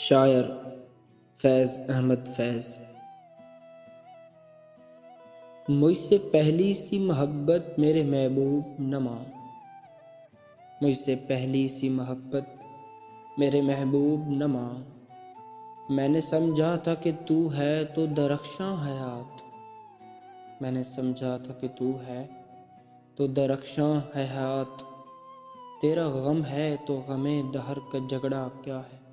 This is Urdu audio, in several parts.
شاعر فیض احمد فیض۔ مجھ سے پہلی سی محبت میرے محبوب نہ مان، مجھ سے پہلی سی محبت میرے محبوب نہ مان۔ میں نے سمجھا تھا کہ تو ہے تو درخشاں حیات، میں نے سمجھا تھا کہ تو ہے تو درخشاں حیات۔ تیرا غم ہے تو غم دہر کا جھگڑا کیا ہے،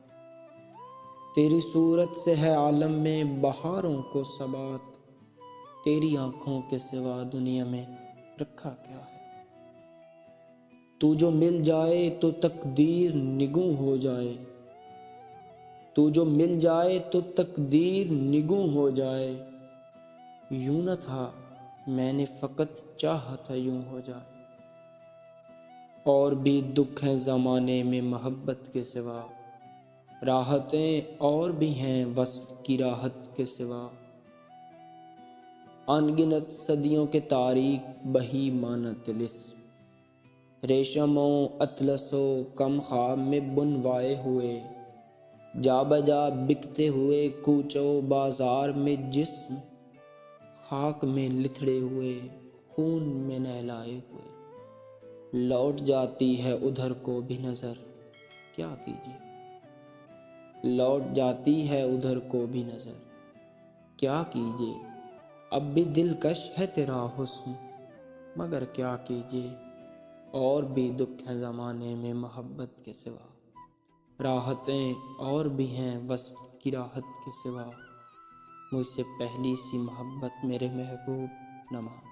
تیری صورت سے ہے عالم میں بہاروں کو ثبات۔ تیری آنکھوں کے سوا دنیا میں رکھا کیا ہے، تو جو مل جائے تو تقدیر نگوں ہو جائے، تو جو مل جائے تو تقدیر نگوں ہو جائے۔ یوں نہ تھا میں نے فقط چاہا تھا یوں ہو جائے۔ اور بھی دکھ ہیں زمانے میں محبت کے سوا، راحتیں اور بھی ہیں وصل کی راحت کے سوا۔ ان گنت صدیوں کے تاریک بہی مانا طلسم، ریشم و اطلس و کم خواب میں بنوائے ہوئے، جا بجا بکتے ہوئے کوچوں بازار میں جسم، خاک میں لتھڑے ہوئے خون میں نہلائے ہوئے۔ لوٹ جاتی ہے ادھر کو بھی نظر کیا کیجیے، لوٹ جاتی ہے ادھر کو بھی نظر کیا کیجیے۔ اب بھی دلکش ہے تیرا حسن مگر کیا کیجیے۔ اور بھی دکھ ہیں زمانے میں محبت کے سوا، راحتیں اور بھی ہیں وصل کی راحت کے سوا۔ مجھ سے پہلی سی محبت میرے محبوب نہ مان۔